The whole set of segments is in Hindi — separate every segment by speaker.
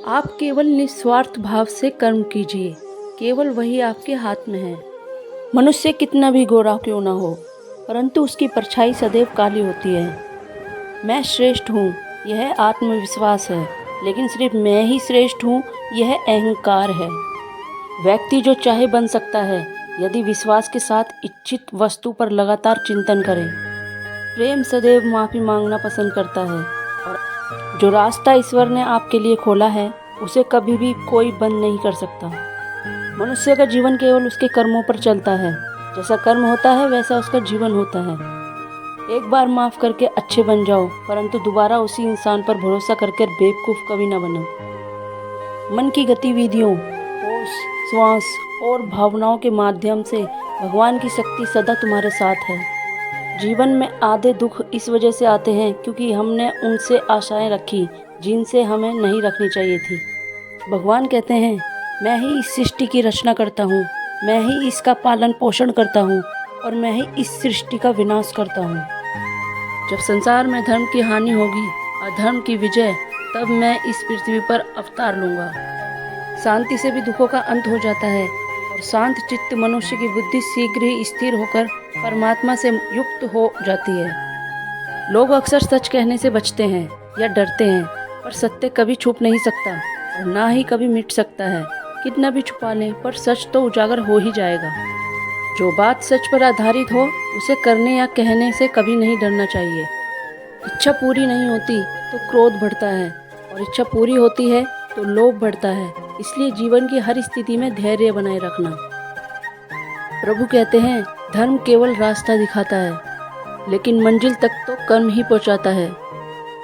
Speaker 1: आप केवल निस्वार्थ भाव से कर्म कीजिए, केवल वही आपके हाथ में है। मनुष्य कितना भी गोरा क्यों ना हो, परंतु उसकी परछाई सदैव काली होती है। मैं श्रेष्ठ हूँ, यह आत्मविश्वास है, लेकिन सिर्फ मैं ही श्रेष्ठ हूँ, यह अहंकार है। व्यक्ति जो चाहे बन सकता है, यदि विश्वास के साथ इच्छित वस्तु पर लगातार चिंतन करें। प्रेम सदैव माफ़ी मांगना पसंद करता है, और जो रास्ता ईश्वर ने आपके लिए खोला है, उसे कभी भी कोई बंद नहीं कर सकता। मनुष्य का जीवन केवल उसके कर्मों पर चलता है। जैसा कर्म होता है वैसा उसका जीवन होता है। एक बार माफ़ करके अच्छे बन जाओ, परंतु दोबारा उसी इंसान पर भरोसा करके बेवकूफ़ कभी ना बनो। मन की गतिविधियों, होश, श्वास और भावनाओं के माध्यम से भगवान की शक्ति सदा तुम्हारे साथ है। जीवन में आधे दुख इस वजह से आते हैं क्योंकि हमने उनसे आशाएं रखी जिनसे हमें नहीं रखनी चाहिए थी। भगवान कहते हैं, मैं ही इस सृष्टि की रचना करता हूँ, मैं ही इसका पालन पोषण करता हूँ और मैं ही इस सृष्टि का विनाश करता हूँ। जब संसार में धर्म की हानि होगी, अधर्म की विजय, तब मैं इस पृथ्वी पर अवतार लूँगा। शांति से भी दुखों का अंत हो जाता है और शांत चित्त मनुष्य की बुद्धि शीघ्र ही स्थिर होकर परमात्मा से युक्त हो जाती है। लोग अक्सर सच कहने से बचते हैं या डरते हैं, पर सत्य कभी छुप नहीं सकता और ना ही कभी मिट सकता है। कितना भी छुपा लें, पर सच तो उजागर हो ही जाएगा। जो बात सच पर आधारित हो, उसे करने या कहने से कभी नहीं डरना चाहिए। इच्छा पूरी नहीं होती तो क्रोध बढ़ता है, और इच्छा पूरी होती है तो लोभ बढ़ता है। इसलिए जीवन की हर स्थिति में धैर्य बनाए रखना। प्रभु कहते हैं, धर्म केवल रास्ता दिखाता है, लेकिन मंजिल तक तो कर्म ही पहुंचाता है।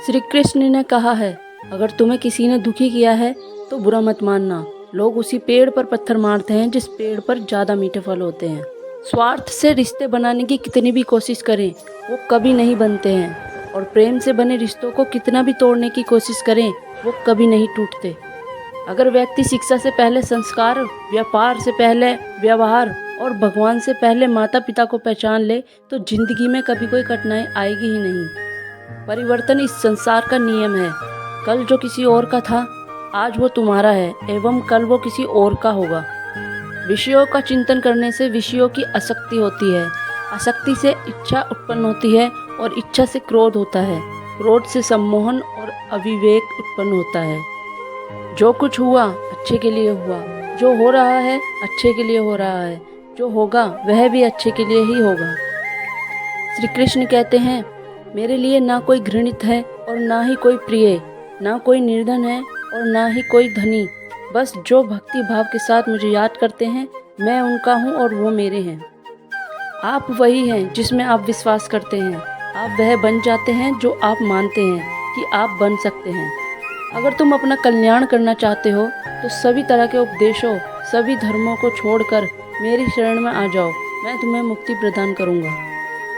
Speaker 1: श्री कृष्ण ने कहा है, अगर तुम्हें किसी ने दुखी किया है तो बुरा मत मानना। लोग उसी पेड़ पर पत्थर मारते हैं जिस पेड़ पर ज़्यादा मीठे फल होते हैं। स्वार्थ से रिश्ते बनाने की कितनी भी कोशिश करें, वो कभी नहीं बनते हैं, और प्रेम से बने रिश्तों को कितना भी तोड़ने की कोशिश करें, वो कभी नहीं टूटते। अगर व्यक्ति शिक्षा से पहले संस्कार, व्यापार से पहले व्यवहार और भगवान से पहले माता पिता को पहचान ले, तो जिंदगी में कभी कोई कठिनाई आएगी ही नहीं। परिवर्तन इस संसार का नियम है। कल जो किसी और का था, आज वो तुम्हारा है, एवं कल वो किसी और का होगा। विषयों का चिंतन करने से विषयों की आसक्ति होती है, आसक्ति से इच्छा उत्पन्न होती है और इच्छा से क्रोध होता है, क्रोध से सम्मोहन और अविवेक उत्पन्न होता है। जो कुछ हुआ अच्छे के लिए हुआ, जो हो रहा है अच्छे के लिए हो रहा है, जो होगा वह भी अच्छे के लिए ही होगा। श्री कृष्ण कहते हैं, मेरे लिए ना कोई घृणित है और ना ही कोई प्रिय, ना कोई निर्धन है और ना ही कोई धनी। बस जो भक्ति भाव के साथ मुझे याद करते हैं, मैं उनका हूँ और वो मेरे हैं। आप वही हैं जिसमें आप विश्वास करते हैं। आप वह बन जाते हैं जो आप मानते हैं कि आप बन सकते हैं। अगर तुम अपना कल्याण करना चाहते हो तो सभी तरह के उपदेशों, सभी धर्मों को छोड़कर मेरी शरण में आ जाओ, मैं तुम्हें मुक्ति प्रदान करूंगा।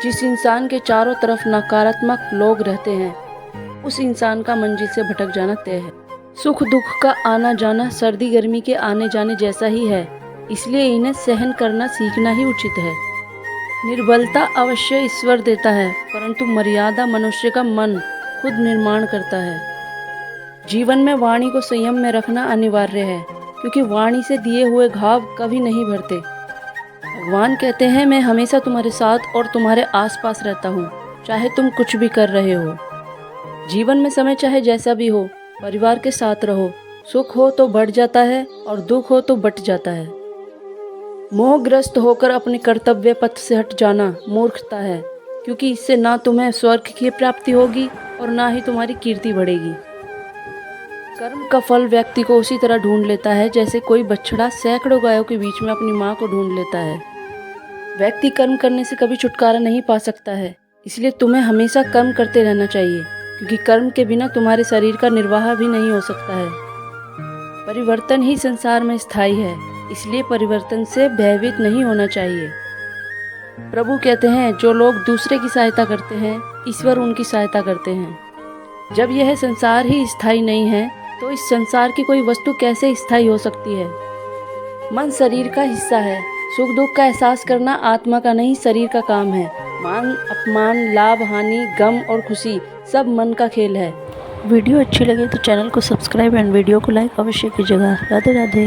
Speaker 1: जिस इंसान के चारों तरफ नकारात्मक लोग रहते हैं, उस इंसान का मंजिल से भटक जाना तय है। सुख दुख का आना जाना सर्दी गर्मी के आने जाने जैसा ही है, इसलिए इन्हें सहन करना सीखना ही उचित है। निर्बलता अवश्य ईश्वर देता है, परंतु मर्यादा मनुष्य का मन खुद निर्माण करता है। जीवन में वाणी को संयम में रखना अनिवार्य है, क्योंकि वाणी से दिए हुए घाव कभी नहीं भरते। भगवान कहते हैं, मैं हमेशा तुम्हारे साथ और तुम्हारे आसपास रहता हूँ, चाहे तुम कुछ भी कर रहे हो। जीवन में समय चाहे जैसा भी हो, परिवार के साथ रहो। सुख हो तो बढ़ जाता है और दुख हो तो बट जाता है। मोहग्रस्त होकर अपने कर्तव्य पथ से हट जाना मूर्खता है, क्योंकि इससे ना तुम्हें स्वर्ग की प्राप्ति होगी और ना ही तुम्हारी कीर्ति बढ़ेगी। कर्म का फल व्यक्ति को उसी तरह ढूंढ लेता है जैसे कोई बछड़ा सैकड़ों गायों के बीच में अपनी माँ को ढूंढ लेता है। व्यक्ति कर्म करने से कभी छुटकारा नहीं पा सकता है, इसलिए तुम्हें हमेशा कर्म करते रहना चाहिए, क्योंकि कर्म के बिना तुम्हारे शरीर का निर्वाह भी नहीं हो सकता है। परिवर्तन ही संसार में स्थायी है, इसलिए परिवर्तन से भयभीत नहीं होना चाहिए। प्रभु कहते हैं, जो लोग दूसरे की सहायता करते हैं, ईश्वर उनकी सहायता करते हैं। जब यह संसार ही स्थायी नहीं है, तो इस संसार की कोई वस्तु कैसे स्थायी हो सकती है। मन शरीर का हिस्सा है। सुख दुख का एहसास करना आत्मा का नहीं, शरीर का काम है। मान अपमान, लाभ हानि, गम और खुशी सब मन का खेल है। वीडियो अच्छी लगे तो चैनल को सब्सक्राइब एंड वीडियो को लाइक अवश्य कीजिएगा। राधे राधे।